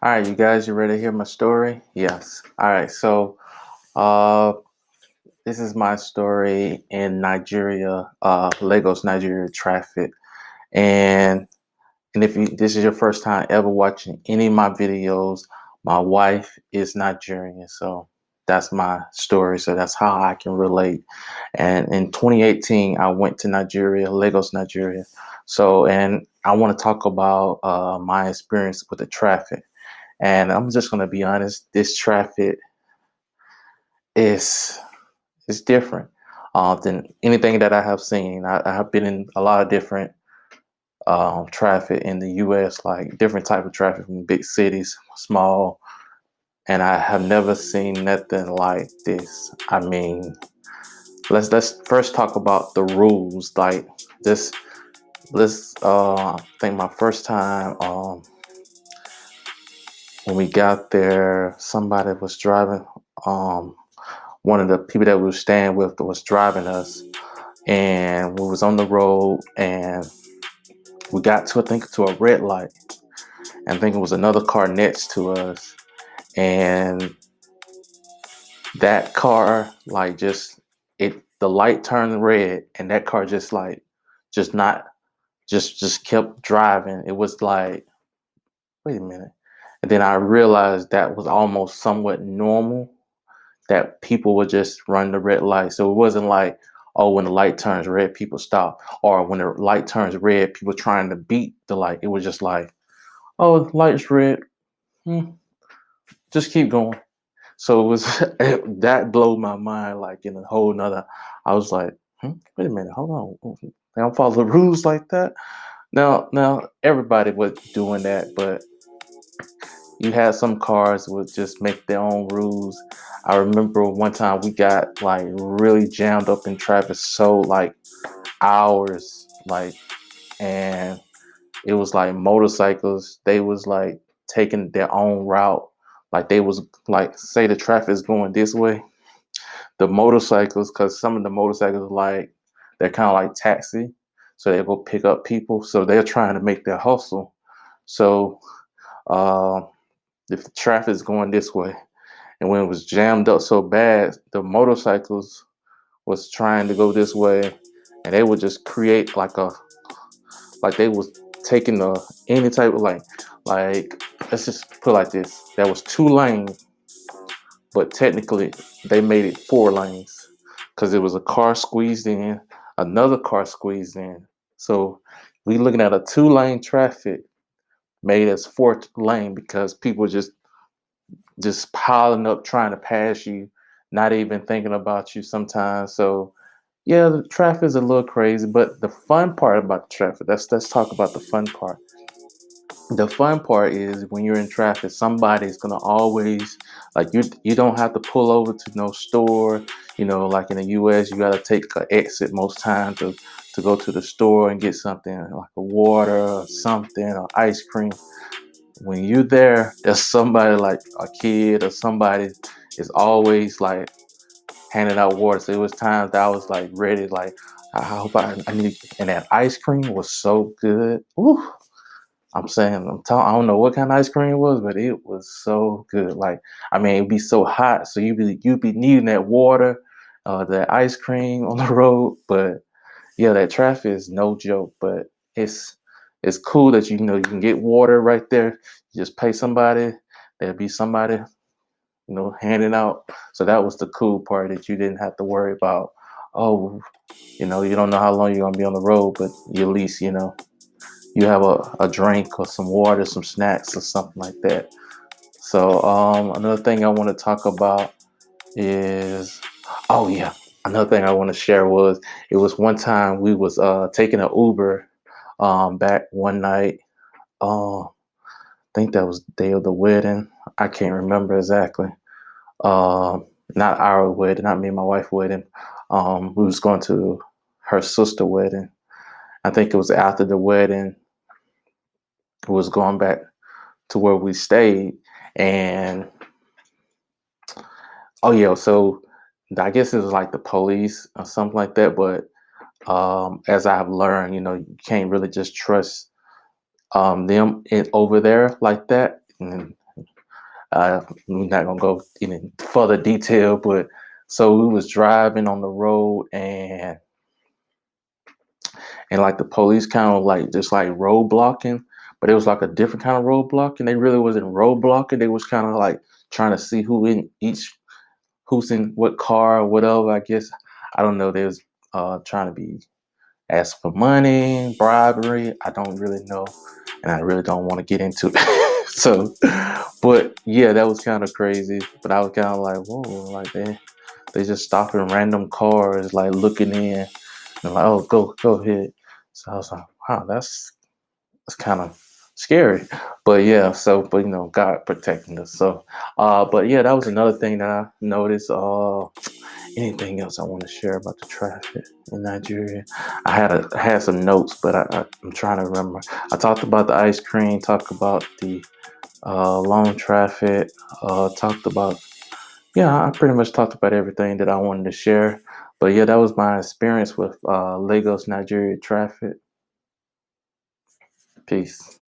All right, you guys, you ready to hear my story? Yes. All right, so uh, this is my story in Nigeria, Lagos, Nigeria traffic. And if this is your first time ever watching any of my videos, my wife is Nigerian, so that's my story. So that's how I can relate. And in 2018, I went to Nigeria, Lagos, Nigeria. And I want to talk about my experience with the traffic. And I'm just gonna be honest, this traffic is different than anything that I have seen. I have been in a lot of different traffic in the U.S., like different type of traffic from big cities, small, and I have never seen nothing like this. I mean, let's first talk about the rules. Like this, let's I think my first time when we got there, somebody was driving. Um, one of the people that we were staying with was driving us, and we was on the road, and we got to, I think, to a red light, and I think it was another car next to us, and that car, like, just, the light turned red, and that car just, like, just not just kept driving. It was like, wait a minute. And then I realized that was almost somewhat normal, that people would just run the red light. So it wasn't like, oh, when the light turns red, people stop. Or when the light turns red, people trying to beat the light. It was just like, oh, the light's red. Hmm, just keep going. So it was that blew my mind, like, in a whole nother. I was like, wait a minute, hold on. They don't follow the rules like that. Now everybody was doing that, but you had some cars would just make their own rules. I remember one time we got, like, really jammed up in traffic, so, like, hours, like, and it was like motorcycles. They was like taking their own route. Like, they was like, say the traffic is going this way, the motorcycles, because some of the motorcycles, like, they're kind of like taxi, so they go pick up people. So they're trying to make their hustle. So uh, if the traffic is going this way, and when it was jammed up so bad, the motorcycles was trying to go this way, and they would just create like they was taking the any type of, like, let's just put it like this. There was two lanes, but technically they made it four lanes because it was a car squeezed in, another car squeezed in. So we looking at a two-lane traffic made as four lane because people just piling up trying to pass you, not even thinking about you sometimes. So yeah, the traffic is a little crazy, but the fun part about the traffic, let's talk about the fun part. The fun part is when you're in traffic, somebody's gonna always, like, you don't have to pull over to no store. Like in the US, you gotta take an exit most times to go to the store and get something like a water or something or ice cream. When you're there, there's somebody, like a kid or somebody, is always like handing out water. So it was times that I was like ready, like, I hope I need, and that ice cream was so good. Ooh, I'm saying, I don't know what kind of ice cream it was, but it was so good. Like, I mean, it'd be so hot, so you'd be needing that water, that ice cream on the road. But yeah, that traffic is no joke. But it's it's cool that you can get water right there. You just pay somebody. There'll be somebody handing out. So that was the cool part, that you didn't have to worry about. Oh, you don't know how long you're gonna be on the road, but you at least you have a drink or some water, some snacks or something like that. So another thing I want to talk about is, oh yeah, another thing I want to share was, it was one time we was taking an Uber back one night. I think that was the day of the wedding. I can't remember exactly. Not our wedding, not me and my wife wedding. We was going to her sister wedding. I think it was after the wedding. We was going back to where we stayed, and oh yeah, so I guess it was like the police or something like that. But as I have learned, you can't really just trust them over there like that. And We're not gonna go in further detail, but so we was driving on the road, and like the police kind of like just like roadblocking, but it was like a different kind of roadblocking. They really wasn't roadblocking. They was kind of like trying to see who's in what car or whatever. I guess I don't know. They was trying to be ask for money, bribery. I don't really know, and I really don't want to get into it. So, but yeah, that was kind of crazy. But I was kind of like, whoa, like they just stopping random cars, like looking in, and like, oh, go ahead. So I was like, wow, that's kind of scary. But yeah, so but God protecting us. So, but yeah, that was another thing that I noticed. Anything else I want to share about the traffic in Nigeria? I had some notes, but I'm trying to remember. I talked about the ice cream, talked about the long traffic, talked about yeah, I pretty much talked about everything that I wanted to share. But yeah, that was my experience with Lagos, Nigeria traffic. Peace.